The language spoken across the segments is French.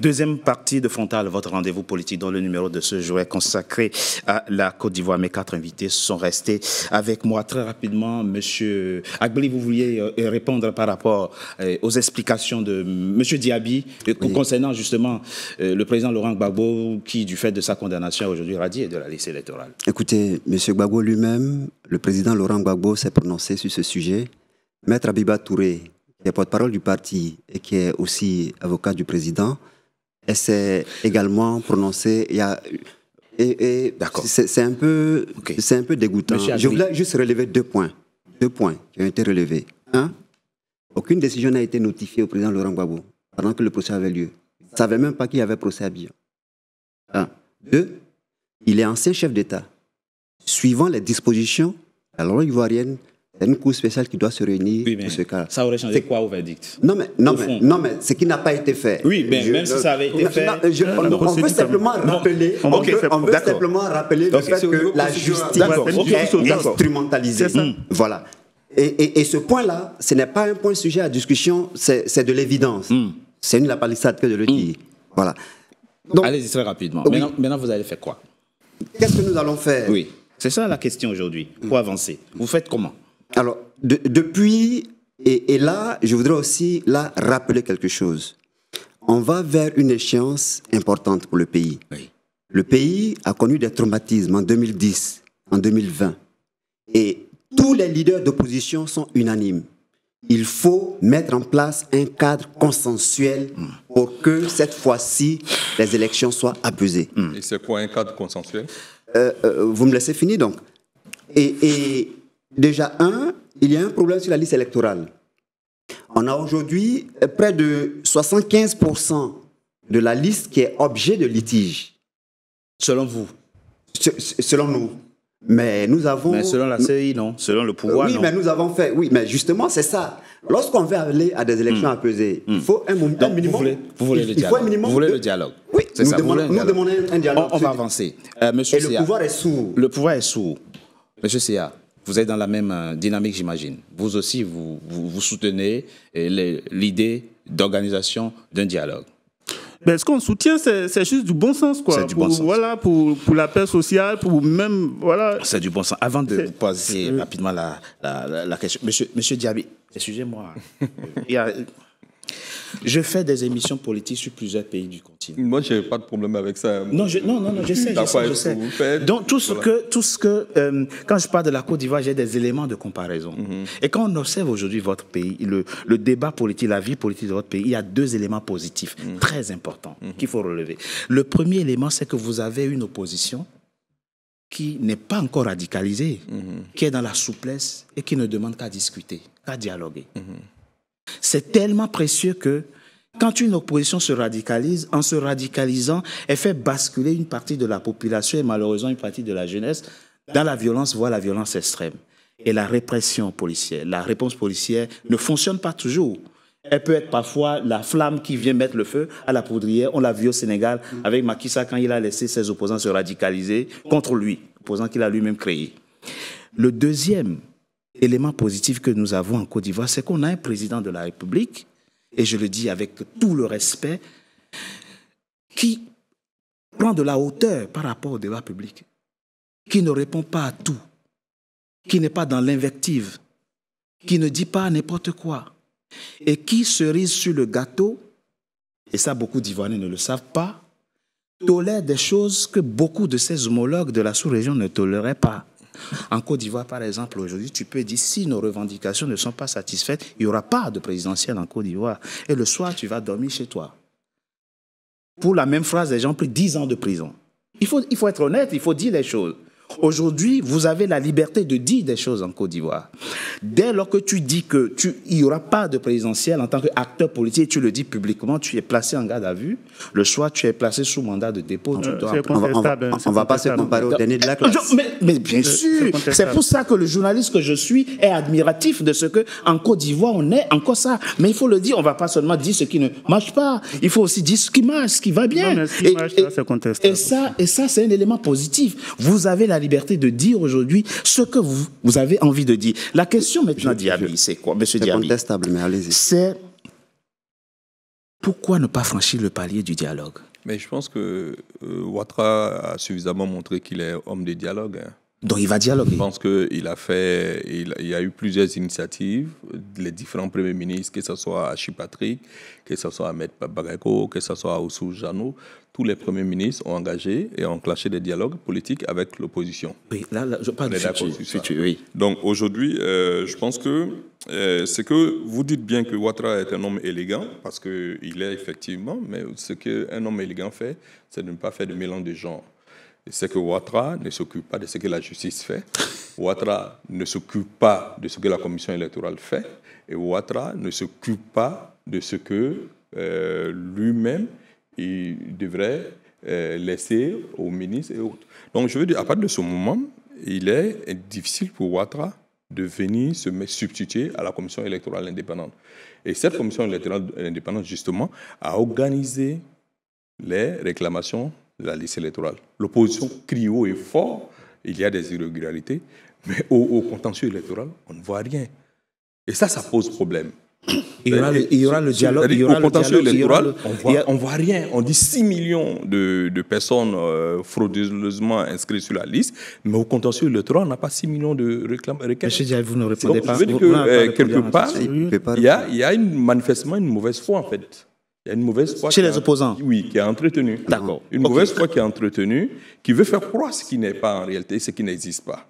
Deuxième partie de Frontal, votre rendez-vous politique dont le numéro de ce jour est consacré à la Côte d'Ivoire. Mes 4 invités sont restés avec moi très rapidement. Monsieur Agbeli, vous vouliez répondre par rapport aux explications de Monsieur Diaby concernant justement le président Laurent Gbagbo qui, du fait de sa condamnation, est aujourd'hui radié de la liste électorale. Écoutez, Monsieur Gbagbo lui-même, le président Laurent Gbagbo s'est prononcé sur ce sujet. Maître Abiba Touré, qui est porte-parole du parti et qui est aussi avocat du président, elle s'est également prononcée. C'est un peu dégoûtant. Je voulais juste relever deux points qui ont été relevés. Un, aucune décision n'a été notifiée au président Laurent Gbagbo pendant que le procès avait lieu. Il ne savait même pas qu'il y avait procès à Abidjan. Un. Deux, il est ancien chef d'État. Suivant les dispositions de la loi ivoirienne, c'est une cour spéciale qui doit se réunir pour ce cas. Ça aurait changé quoi au verdict? Non, mais ce qui n'a pas été fait. Oui, même si ça avait été fait. On veut simplement rappeler, le fait que la justice est instrumentalisée. Voilà. Et ce point-là, ce n'est pas un point sujet à discussion, c'est de l'évidence. C'est une la palissade que de le dire. Voilà. Allez-y très rapidement. Oui. Maintenant, vous allez faire quoi? Qu'est-ce que nous allons faire? Oui, c'est ça la question aujourd'hui. Pour avancer, vous faites comment? Alors, depuis, et là, je voudrais aussi rappeler quelque chose. On va vers une échéance importante pour le pays. Oui. Le pays a connu des traumatismes en 2010, en 2020. Et tous les leaders d'opposition sont unanimes. Il faut mettre en place un cadre consensuel pour que cette fois-ci, les élections soient apaisées. Et c'est quoi un cadre consensuel? Vous me laissez finir donc. Et déjà, il y a un problème sur la liste électorale. On a aujourd'hui près de 75% de la liste qui est objet de litige. Selon vous? Selon nous. Mais nous avons... Mais selon la CEI, non. Selon le pouvoir, oui, non. mais nous avons fait... Oui, mais justement, c'est ça. Lorsqu'on veut aller à des élections apaisées, il faut un minimum... Vous voulez le dialogue. Vous voulez le dialogue. Oui, nous demandons un dialogue. On va avancer. Monsieur et le pouvoir est sourd. Le pouvoir est sourd. Monsieur Sia, vous êtes dans la même dynamique, j'imagine. Vous aussi, vous soutenez l'idée d'organisation d'un dialogue. Ben, ce qu'on soutient, c'est juste du bon sens, quoi. C'est du bon sens. Voilà, pour la paix sociale, pour même, voilà. C'est du bon sens. Avant de vous poser rapidement la question, Monsieur Diaby, excusez-moi. Je fais des émissions politiques sur plusieurs pays du continent. Moi, je n'ai pas de problème avec ça. Non, je sais. Donc, tout ce que quand je parle de la Côte d'Ivoire, j'ai des éléments de comparaison. Et quand on observe aujourd'hui votre pays, le débat politique, la vie politique de votre pays, il y a deux éléments positifs très importants qu'il faut relever. Le premier élément, c'est que vous avez une opposition qui n'est pas encore radicalisée, qui est dans la souplesse et qui ne demande qu'à discuter, qu'à dialoguer. C'est tellement précieux que quand une opposition se radicalise, en se radicalisant, elle fait basculer une partie de la population et malheureusement une partie de la jeunesse dans la violence, voire la violence extrême. Et la répression policière, la réponse policière ne fonctionne pas toujours. Elle peut être parfois la flamme qui vient mettre le feu à la poudrière. On l'a vu au Sénégal avec Macky Sall quand il a laissé ses opposants se radicaliser contre lui, opposants qu'il a lui-même créés. Le deuxième élément positif que nous avons en Côte d'Ivoire, c'est qu'on a un président de la République, et je le dis avec tout le respect, qui prend de la hauteur par rapport au débat public, qui ne répond pas à tout, qui n'est pas dans l'invective, qui ne dit pas n'importe quoi, et qui, cerise sur le gâteau, et ça beaucoup d'Ivoiriens ne le savent pas, tolère des choses que beaucoup de ses homologues de la sous-région ne toléraient pas. En Côte d'Ivoire, par exemple, aujourd'hui, tu peux dire si nos revendications ne sont pas satisfaites, il n'y aura pas de présidentielle en Côte d'Ivoire. Et le soir, tu vas dormir chez toi. Pour la même phrase, les gens ont pris 10 ans de prison. Il faut être honnête, il faut dire les choses. Aujourd'hui, vous avez la liberté de dire des choses en Côte d'Ivoire. Dès lors que tu dis qu'il n'y aura pas de présidentielle en tant qu'acteur politique, tu le dis publiquement, tu es placé en garde à vue. Le soir, tu es placé sous mandat de dépôt. On ne va pas se comparer au dernier de la classe. Mais bien sûr, c'est pour ça que le journaliste que je suis est admiratif de ce qu'en Côte d'Ivoire, on est encore ça. Mais il faut le dire, on ne va pas seulement dire ce qui ne marche pas. Il faut aussi dire ce qui marche, ce qui va bien. Non, mais ce qui marche, c'est contestable. Et ça, c'est un élément positif. Vous avez la liberté de dire aujourd'hui ce que vous avez envie de dire. La question maintenant, Diaby, c'est quoi, monsieur Diaby? C'est contestable, mais allez-y. C'est Pourquoi ne pas franchir le palier du dialogue? Mais je pense que Ouattara a suffisamment montré qu'il est homme de dialogue. Hein. Donc il va dialoguer. Je pense qu'il a fait, il y a eu plusieurs initiatives, les différents premiers ministres, que ce soit Achille Patrick, que ce soit Ahmed Bagayoko, que ce soit Oussou Jano, tous les premiers ministres ont engagé et ont enclenché des dialogues politiques avec l'opposition. Oui, là je parle du futur. Oui. Donc aujourd'hui, je pense que c'est que vous dites bien que Ouattara est un homme élégant, parce qu'il est effectivement, mais ce qu'un homme élégant fait, c'est de ne pas faire de mélange de genres. C'est que Ouattara ne s'occupe pas de ce que la justice fait. Ouattara ne s'occupe pas de ce que la commission électorale fait. Et Ouattara ne s'occupe pas de ce que lui-même il devrait laisser aux ministres et autres. Donc je veux dire, à partir de ce moment, il est difficile pour Ouattara de venir se substituer à la commission électorale indépendante. Et cette commission électorale indépendante, justement, a organisé les réclamations de la liste électorale. L'opposition crie haut et fort, il y a des irrégularités, mais au contentieux électoral, on ne voit rien. Et ça pose problème. Il y aura le dialogue. Au contentieux électoral, on ne voit rien. On dit 6 millions de personnes frauduleusement inscrites sur la liste, mais au contentieux électoral, on n'a pas 6 millions de requêtes. Monsieur Diaye, vous ne répondez pas. Je veux dire que quelque part, il y a manifestement une mauvaise foi, en fait. Il y a une mauvaise foi chez les opposants. Oui, qui est entretenue. D'accord. Une mauvaise foi qui est entretenue, qui veut faire croire ce qui n'est pas en réalité, ce qui n'existe pas.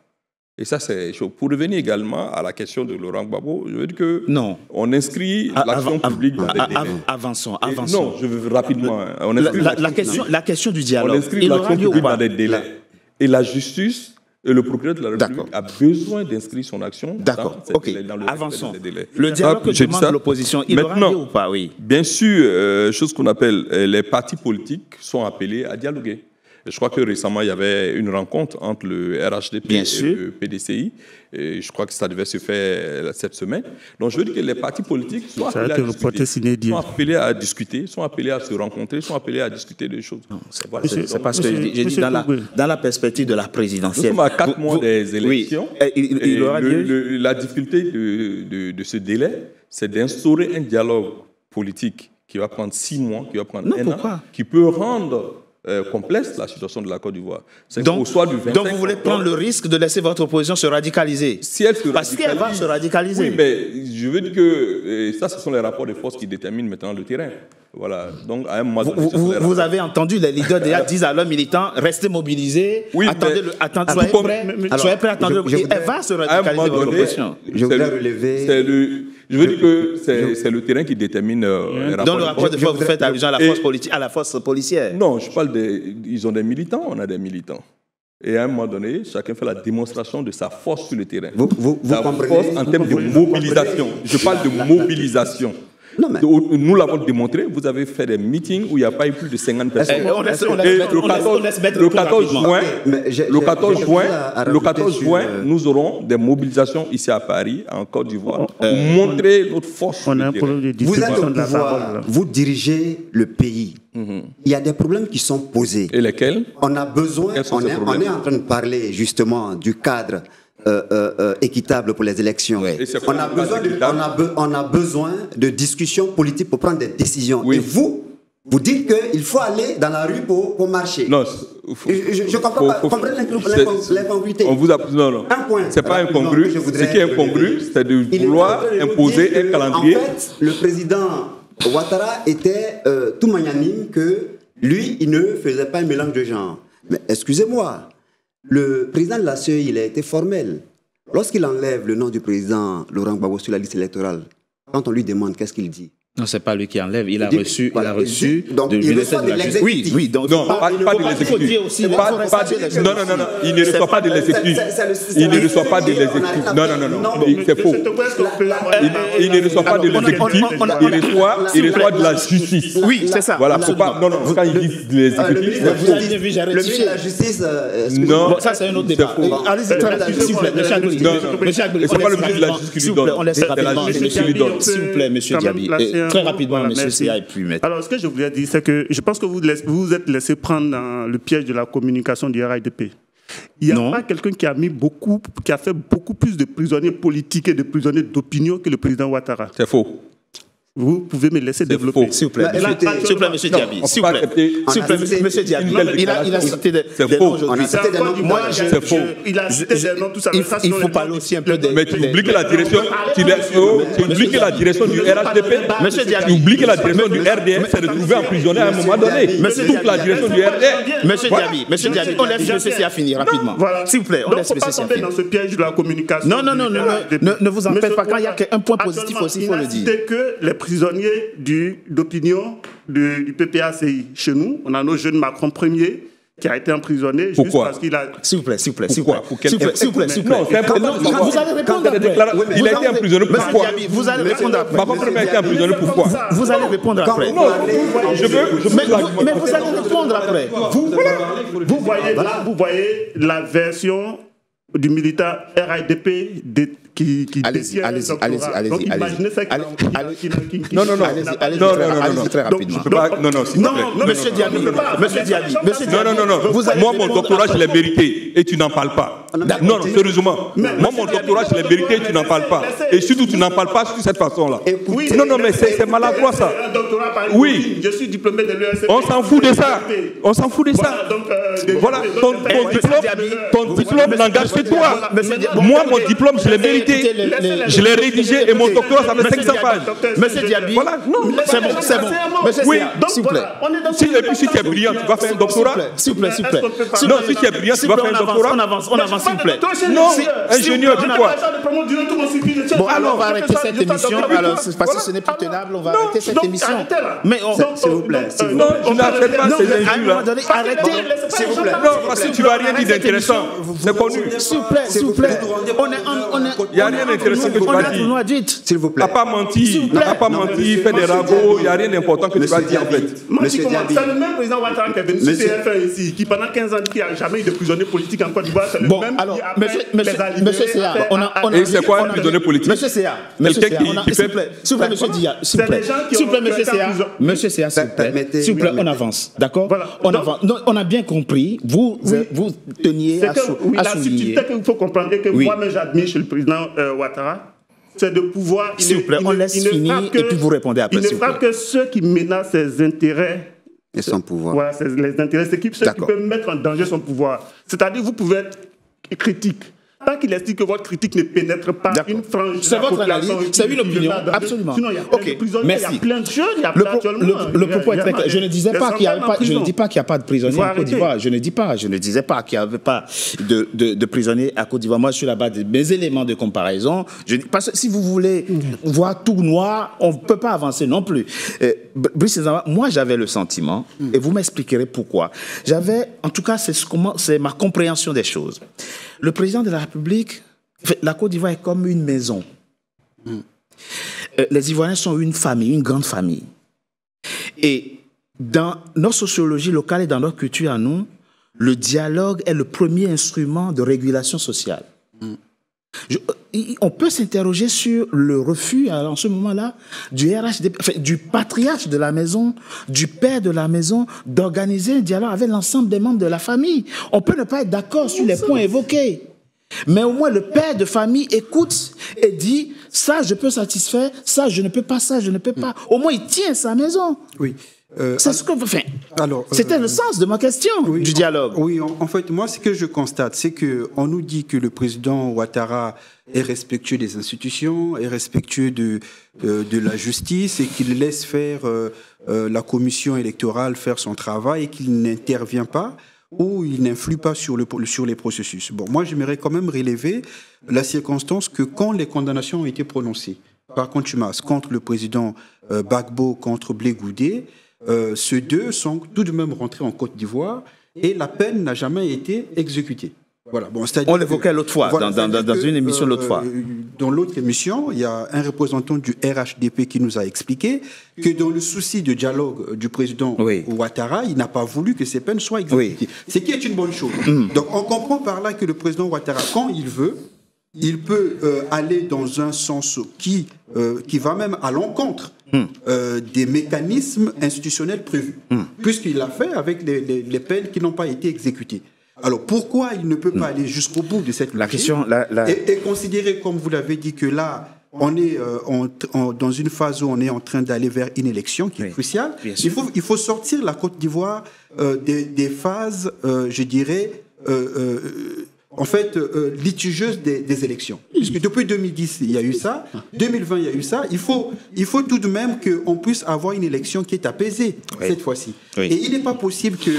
Et ça, c'est chaud. Pour revenir également à la question de Laurent Gbagbo, je veux dire que on inscrit l'action publique dans des délais. Avançons. Non, je veux rapidement. On inscrit la question du dialogue. On inscrit l'action publique dans des délais. Et la justice et le procureur de la République a besoin d'inscrire son action dans le avançons. Délai. Le dialogue que demande l'opposition, il aura lieu ou pas? Oui. Bien sûr, chose qu'on appelle les partis politiques sont appelés à dialoguer. Je crois que récemment, il y avait une rencontre entre le RHDP et le PDCI. Et je crois que ça devait se faire cette semaine. Donc, je veux dire que les partis politiques sont appelés à discuter, sont appelés à se rencontrer, sont appelés à discuter des choses. C'est parce que j'ai dit dans la perspective de la présidentielle. Nous sommes à 4 mois des élections. Oui. La difficulté de ce délai, c'est d'instaurer un dialogue politique qui va prendre 6 mois, qui va prendre un an, qui peut rendre complexe la situation de la Côte d'Ivoire. Donc vous voulez prendre le risque de laisser votre opposition se radicaliser? Si elle se Parce qu'elle va se radicaliser. Oui, mais je veux dire que ça, ce sont les rapports de force qui déterminent maintenant le terrain. Voilà. Donc, à un moment donné, vous avez entendu les leaders déjà disent à leurs militants, restez mobilisés, soyez prêts à attendre. Elle va se radicaliser, votre opposition. Je voudrais relever... Je veux dire que c'est le terrain qui détermine les rapports. Dans le rapport de force, vous faites allusion à la force policière. Non, je parle ils ont des militants, on a des militants. Et à un moment donné, chacun fait la démonstration de sa force sur le terrain. Vous force en termes de mobilisation. Je parle de mobilisation. Non, mais... Nous l'avons démontré, vous avez fait des meetings où il n'y a pas eu plus de 50 personnes. Le 14 juin, nous aurons des mobilisations ici à Paris, en Côte d'Ivoire, pour montrer notre force. Vous êtes au pouvoir, vous dirigez le pays. Il y a des problèmes qui sont posés. Et lesquels? On a besoin, on est en train de parler justement du cadre équitable pour les élections. Oui. On a besoin de discussions politiques pour prendre des décisions. Oui. Et vous dites qu'il faut aller dans la rue pour marcher. Non, je comprends pas. Comprenez l'incongruité. On vous a... Non. Un point. C'est pas incongru. Ce qui est incongru, c'est de vouloir imposer un calendrier. En fait, le président Ouattara était tout magnanime que lui, il ne faisait pas un mélange de genres. Mais excusez-moi. Le président de la CEI, il a été formel. Lorsqu'il enlève le nom du président Laurent Gbagbo sur la liste électorale, quand on lui demande, qu'est-ce qu'il dit? Non, c'est pas lui qui enlève. Il a reçu donc, il reçoit de l'exécutif. Oui, donc non, pas de l'exécutif. Non, il ne reçoit pas de l'exécutif. Il ne reçoit pas de l'exécutif. Non, c'est faux. Il ne reçoit pas de l'exécutif. Il reçoit de la justice. Oui, c'est ça. Voilà, faut pas. Non, quand il dit de l'exécutif. Le ministre de la Justice. Non, ça c'est un autre débat. Allez-y, s'il vous plaît, monsieur Agbeli. C'est pas le ministre de la Justice qui lui donne. On laisse rapidement, s'il vous plaît, monsieur Diaby. Très rapidement, monsieur Sia, et puis maître. Alors, ce que je voulais dire, c'est que je pense que vous vous êtes laissé prendre dans le piège de la communication du RHDP. Il n'y a pas quelqu'un qui a fait beaucoup plus de prisonniers politiques et de prisonniers d'opinion que le président Ouattara. C'est faux. Vous pouvez me laisser développer. S'il vous plaît, monsieur Diaby. S'il vous plaît, monsieur Diaby. Il a cité des noms aujourd'hui. C'est faux. Il a cité des noms, tout ça. Il faut parler aussi un peu des... Mais tu oublies que la direction... Tu oublies que la direction du RHDP... Monsieur Diaby. Tu oublies que la direction du RDM s'est retrouvée emprisonnée à un moment donné. Toute la direction du RDM... Monsieur Diaby, on laisse monsieur Sia finir rapidement. S'il vous plaît, on laisse monsieur Sia finir. Dans ce piège de la communication. Non, ne vous en faites pas. Quand il y a un point positif aussi, il faut le dire. Il n'a cité que les prisonniers d'opinion du PPACI. Chez nous, on a nos jeunes Macron Ier qui a été emprisonné juste parce qu'il a... S'il vous plaît. Non, c'est important. Vous allez répondre après. Il a été emprisonné pourquoi? Vous allez répondre après. Macron Ier a été emprisonné pourquoi? Vous allez répondre après. Non, je veux... Mais vous allez répondre après. Vous voyez la version du militant RHDP qui allez-y. Donc imaginez ça. Non, allez-y très rapidement. Non, monsieur Diaby. Moi, mon doctorat, je l'ai mérité et tu n'en parles pas. Non, sérieusement. Moi, mon doctorat, je l'ai mérité et tu n'en parles pas. Et surtout, tu n'en parles pas de cette façon-là. Non, mais c'est maladroit ça. Oui. Je suis diplômé de l'ESP. On s'en fout de ça. Voilà, ton diplôme n'engage que toi. Moi, mon diplôme, je l'ai mérité. Je l'ai rédigé et mon doctorat, ça fait 500 pages. Monsieur Diaby, voilà, non. C'est bon. Monsieur oui, s'il vous plaît. Et puis si tu es brillant, tu vas faire un doctorat. S'il vous plaît. Non, si tu es brillant, tu vas faire un doctorat. On avance, s'il vous plaît. Non, ingénieur, dis-quoi. Bon, alors on va arrêter cette émission. Alors, parce que ce n'est plus tenable, on va arrêter cette émission. Mais s'il vous plaît. Non, je n'accepte pas ces injures-là. Arrêtez, s'il vous plaît. Non, parce que tu vas rien dire d'intéressant. C'est connu. S'il vous plaît. Il n'y a rien d'intéressant que tu vas dire. S'il vous plaît. N'a pas menti, fait des ragots, il n'y a rien d'important que tu vas dire en fait. C'est le même président Ouattara qui est venu sur TF1 ici, qui pendant 15 ans dit qu'il n'y a jamais eu de prisonnier politique en Côte d'Ivoire. C'est le même qui a monsieur Séa, et c'est quoi un prisonnier politique? Monsieur Séa, s'il vous plaît, monsieur Dia, s'il vous plaît, monsieur Séa, s'il vous plaît, on avance, d'accord? On avance. On a bien compris, vous teniez à souligner. La subtilité qu'il faut comprendre, que moi-même j'admire chez le président Ouattara, c'est de pouvoir... S'il vous plaît, on laisse finir et puis vous répondez après. Il ne frappe que ceux qui menacent ses intérêts. Et son pouvoir. Voilà, les intérêts, c'est ceux qui peuvent mettre en danger son pouvoir. C'est-à-dire, vous pouvez être critique. Tant qu'il estime que votre critique ne pénètre pas une frange de la population. C'est votre analyse, c'est une opinion, absolument. Sinon, il y a plein de prisonniers, il y a plein de choses, il y a plein le propos est très clair. Je ne disais pas qu'il n'y avait pas, je ne dis pas qu'il n'y a pas de prisonniers en Côte d'Ivoire. Je ne disais pas qu'il n'y avait pas de prisonniers à Côte d'Ivoire. Moi, je suis là-bas de mes éléments de comparaison. Parce que si vous voulez voir tout noir, on ne peut pas avancer non plus. Brice, moi, j'avais le sentiment, et vous m'expliquerez pourquoi. En tout cas, c'est ma compréhension des choses. Le président de la République, la Côte d'Ivoire est comme une maison. Les Ivoiriens sont une famille, une grande famille. Et dans notre sociologie locale et dans notre culture à nous, le dialogue est le premier instrument de régulation sociale. On peut s'interroger sur le refus, en ce moment-là, du patriarche de la maison, du père de la maison, d'organiser un dialogue avec l'ensemble des membres de la famille. On peut ne pas être d'accord sur les points évoqués. Mais au moins, le père de famille écoute et dit « ça, je peux satisfaire, ça, je ne peux pas, ça, je ne peux pas ». Au moins, il tient sa maison. Oui. C'est ce que c'était le sens de ma question du dialogue. Oui, en fait, moi, ce que je constate, c'est qu'on nous dit que le président Ouattara est respectueux des institutions, est respectueux de la justice et qu'il laisse faire la commission électorale faire son travail et qu'il n'intervient pas ou il n'influe pas sur les processus. Bon, moi, j'aimerais quand même relever la circonstance que quand les condamnations ont été prononcées par contumace contre le président Gbagbo, contre Blé Goudé, ceux deux sont tout de même rentrés en Côte d'Ivoire et la peine n'a jamais été exécutée. Voilà. Bon, on l'évoquait l'autre fois, voilà, dans une émission l'autre fois. Dans l'autre émission, il y a un représentant du RHDP qui nous a expliqué que dans le souci de dialogue du président Ouattara, il n'a pas voulu que ces peines soient exécutées. Ce qui est une bonne chose. Donc on comprend par là que le président Ouattara, quand il veut, il peut aller dans un sens qui va même à l'encontre des mécanismes institutionnels prévus, puisqu'il l'a fait avec les peines qui n'ont pas été exécutées. Alors pourquoi il ne peut pas aller jusqu'au bout de cette question et considérer, comme vous l'avez dit, que là, on est dans une phase où on est en train d'aller vers une élection qui est cruciale. Il faut sortir la Côte d'Ivoire des phases, je dirais, litigieuses des élections. Puisque depuis 2010, il y a eu ça, 2020, il y a eu ça. Il faut tout de même qu'on puisse avoir une élection qui est apaisée cette fois-ci. Et il n'est pas possible que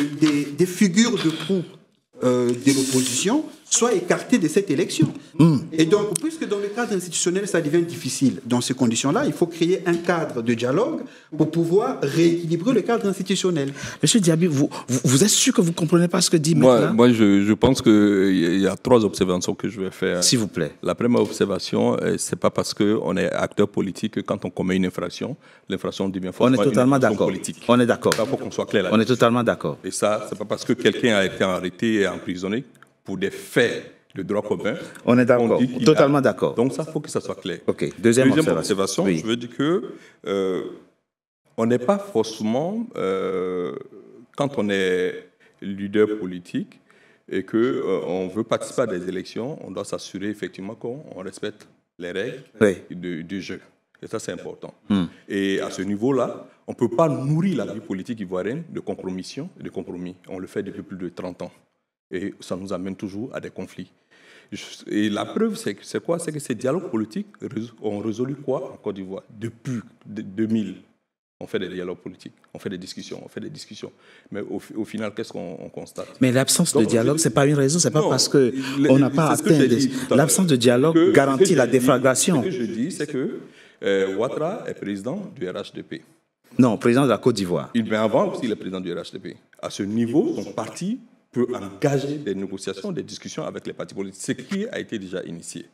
des figures de proue de l'opposition soient écartées de cette élection. Et donc, puisque dans le cadre institutionnel, ça devient difficile, dans ces conditions-là, il faut créer un cadre de dialogue pour pouvoir rééquilibrer le cadre institutionnel. Monsieur Diaby, vous êtes sûr que vous ne comprenez pas ce que dit maintenant? Moi, je pense qu'il y a 3 observations que je vais faire. S'il vous plaît. La première observation, ce n'est pas parce qu'on est acteur politique que quand on commet une infraction, l'infraction devient forcément une infraction politique. On est d'accord. Il faut qu'on soit clair là. On est totalement d'accord. Et ça, ce n'est pas parce que quelqu'un a été arrêté et emprisonné pour des faits de droit commun. On est d'accord, totalement d'accord. Donc ça, il faut que ça soit clair. Ok. Deuxième observation. Je veux dire que on n'est pas forcément, quand on est leader politique et qu'on veut participer à des élections, on doit s'assurer effectivement qu'on respecte les règles du jeu. Et ça, c'est important. Et à ce niveau-là, on ne peut pas nourrir la vie politique ivoirienne de compromission et de compromis. On le fait depuis plus de 30 ans. Et ça nous amène toujours à des conflits. Et la preuve, c'est quoi? C'est que ces dialogues politiques ont résolu quoi en Côte d'Ivoire? Depuis 2000, on fait des dialogues politiques, on fait des discussions. Mais au final, qu'est-ce qu'on constate? Mais l'absence de dialogue, ce n'est pas une raison, ce n'est pas parce qu'on n'a pas atteint... L'absence de dialogue garantit la déflagration. Ce que je dis, c'est que Ouattara est président du RHDP. Non, président de la Côte d'Ivoire. Mais avant aussi, il est président du RHDP. À ce niveau, son parti peut engager des négociations, des discussions avec les partis politiques, ce qui a été déjà initié.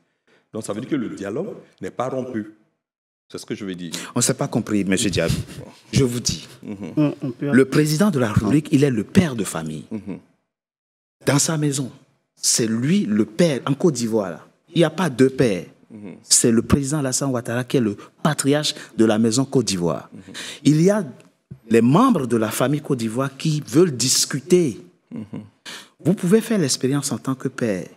Donc ça veut dire que le dialogue n'est pas rompu. C'est ce que je veux dire. On ne s'est pas compris, M. Diaby. Je vous dis, le président de la République, il est le père de famille. Dans sa maison, c'est lui le père. En Côte d'Ivoire, il n'y a pas deux pères. C'est le président Alassane Ouattara qui est le patriarche de la maison Côte d'Ivoire. Il y a les membres de la famille Côte d'Ivoire qui veulent discuter. Vous pouvez faire l'expérience en tant que père.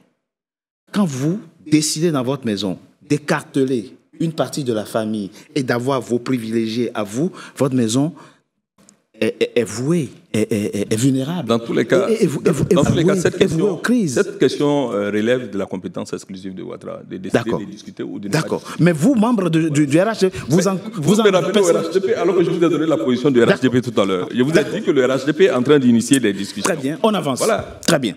Quand vous décidez dans votre maison d'écarteler une partie de la famille et d'avoir vos privilégiés à vous, votre maison est vouée, est vulnérable. Dans tous les cas, cette question relève de la compétence exclusive de Ouattara, de décider, de discuter ou de... D'accord. Mais vous, membre du RHDP, vous me rappelez au RHDP, alors que je vous ai donné la position du RHDP tout à l'heure. Je vous ai dit que le RHDP est en train d'initier des discussions. Très bien, on avance. Voilà. Très bien.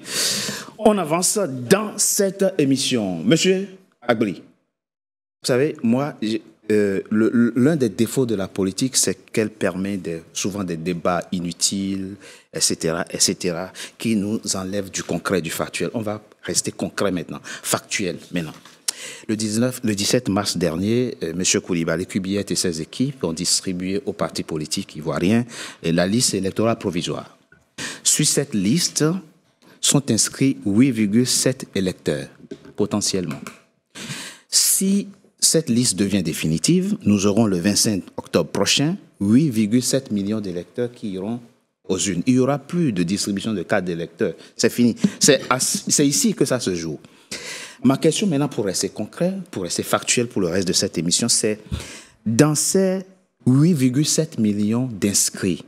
On avance dans cette émission. Monsieur Agbli, vous savez, moi... l'un des défauts de la politique, c'est qu'elle permet souvent des débats inutiles, etc., qui nous enlèvent du concret, du factuel. On va rester concret maintenant, factuel maintenant. Le 17 mars dernier, M. Koulibaly Kubillet et ses équipes ont distribué aux partis politiques ivoiriens la liste électorale provisoire. Sur cette liste sont inscrits 8,7 électeurs, potentiellement. Si cette liste devient définitive, nous aurons le 25 octobre prochain 8,7 millions d'électeurs qui iront aux urnes. Il n'y aura plus de distribution de cartes d'électeurs. C'est fini. C'est ici que ça se joue. Ma question maintenant, pour rester concret, pour rester factuel pour le reste de cette émission, c'est dans ces 8,7 millions d'inscrits,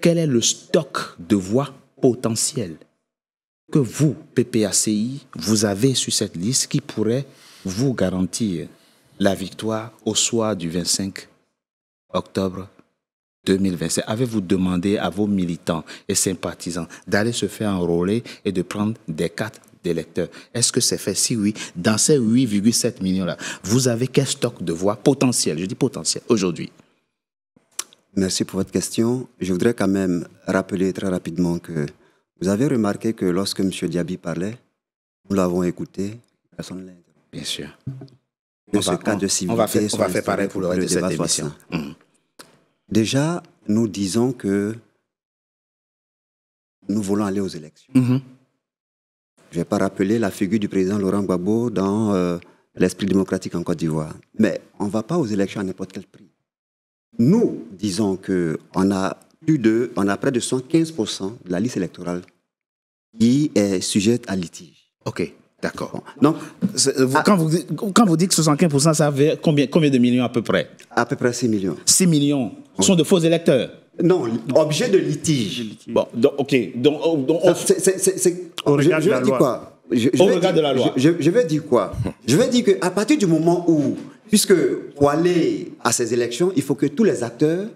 quel est le stock de voix potentielles que vous, PPACI, vous avez sur cette liste qui pourrait vous garantir la victoire au soir du 25 octobre 2025. Avez-vous demandé à vos militants et sympathisants d'aller se faire enrôler et de prendre des cartes d'électeurs? Est-ce que c'est fait? Si oui, dans ces 8,7 millions-là, vous avez quel stock de voix potentiel? Je dis potentiel, aujourd'hui. Merci pour votre question. Je voudrais quand même rappeler très rapidement que vous avez remarqué que lorsque M. Diaby parlait, nous l'avons écouté, personne ne l'a interrompu. Bien sûr. On va faire pareil pour le reste de cette émission. Déjà, nous disons que nous voulons aller aux élections. Je ne vais pas rappeler la figure du président Laurent Gbagbo dans l'esprit démocratique en Côte d'Ivoire. Mais on ne va pas aux élections à n'importe quel prix. Nous disons qu'on a près de 75% de la liste électorale qui est sujette à litige. OK. D'accord. Donc, quand vous dites que 75%, ça veut combien de millions à peu près? À peu près 6 millions. 6 millions sont de faux électeurs? Non, objet de litige. Bon, donc, ok. Au regard de la loi. Au regard de la loi. Je veux dire quoi? Je veux dire qu'à partir du moment où, puisque pour aller à ces élections, il faut que tous les acteurs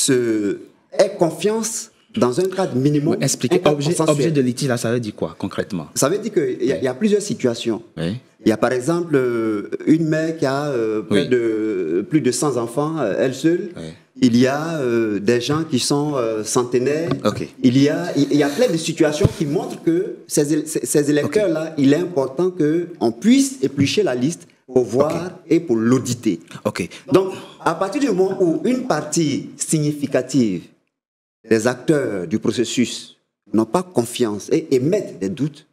aient confiance dans un cadre minimum. Expliquez, objet de litige, là, ça veut dire quoi concrètement? Ça veut dire qu'il y a plusieurs situations. Oui. Il y a par exemple une mère qui a plus de 100 enfants, elle seule. Oui. Il y a des gens qui sont centenaires. Okay. Il y a plein de situations qui montrent que ces électeurs-là, il est important qu'on puisse éplucher la liste pour voir et pour l'auditer. Okay. Donc, à partir du moment où une partie significative des acteurs du processus n'ont pas confiance et émettent des doutes,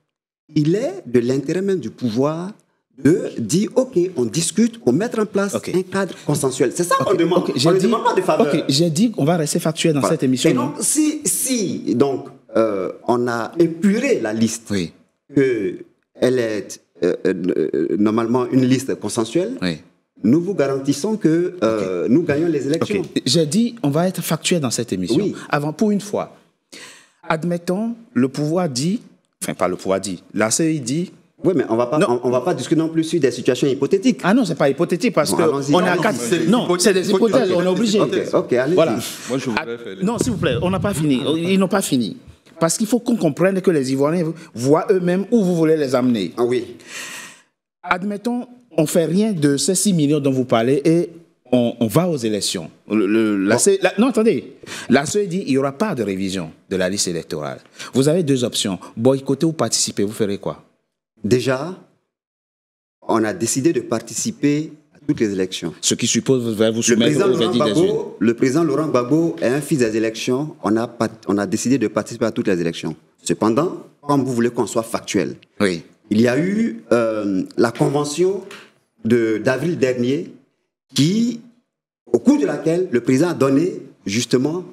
il est de l'intérêt même du pouvoir de dire, OK, on discute pour mettre en place un cadre consensuel. C'est ça qu'on demande. On ne demande pas de faveur. OK, j'ai dit qu'on va rester factuel dans cette émission. Et donc, si donc, on a épuré la liste, qu'elle est normalement une liste consensuelle, nous vous garantissons que nous gagnons les élections. J'ai dit, on va être factuel dans cette émission. Oui. Avant, pour une fois, admettons, le pouvoir dit, enfin pas le pouvoir dit, la CEI dit... Oui, mais on va pas discuter non plus sur des situations hypothétiques. Ah non, c'est pas hypothétique parce que on a quatre... Non, c'est des hypothèses, on est obligé. Ok, allez-y. Voilà. Moi, je voudrais faire... Non, s'il vous plaît, on n'a pas fini. Ils n'ont pas fini. Parce qu'il faut qu'on comprenne que les Ivoiriens voient eux-mêmes où vous voulez les amener. Ah oui. Admettons, on ne fait rien de ces 6 millions dont vous parlez et on va aux élections. Non, attendez. La CEI dit qu'il n'y aura pas de révision de la liste électorale. Vous avez deux options. Boycotter ou participer, vous ferez quoi? Déjà, on a décidé de participer à toutes les élections. Ce qui suppose que vous allez vous soumettre au verdict des urnes. Le président Laurent Gbagbo est un fils des élections. On a décidé de participer à toutes les élections. Cependant, comme vous voulez qu'on soit factuel, il y a eu la convention d'avril dernier au cours de laquelle le président a donné justement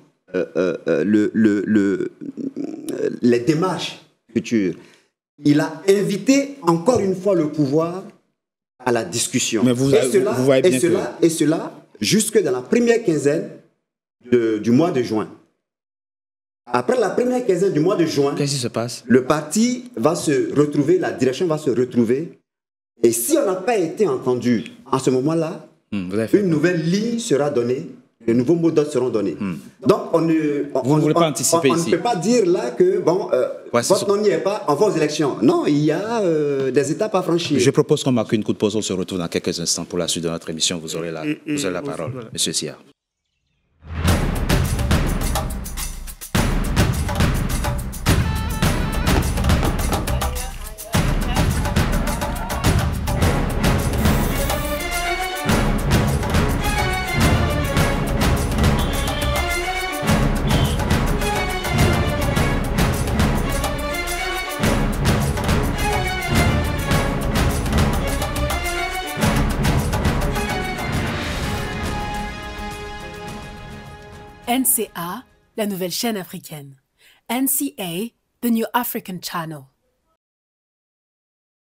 les démarches futures. Il a invité encore une fois le pouvoir à la discussion. Mais et cela jusque dans la première quinzaine du mois de juin. Après la première quinzaine du mois de juin, qu'est-ce qui se passe? Le parti va se retrouver, la direction va se retrouver. Et si on n'a pas été entendu en ce moment-là, une nouvelle ligne sera donnée. De nouveaux mots d'ordre seront donnés. Donc, vous ne voulez pas anticiper ici. On ne peut pas dire là que, votre nom n'y est pas, on va aux élections. Non, il y a des étapes à franchir. Je propose qu'on marque une coup de pause. On se retrouve dans quelques instants pour la suite de notre émission. Vous aurez la parole, Monsieur Sia. NCA, la nouvelle chaîne africaine. NCA, the New African Channel.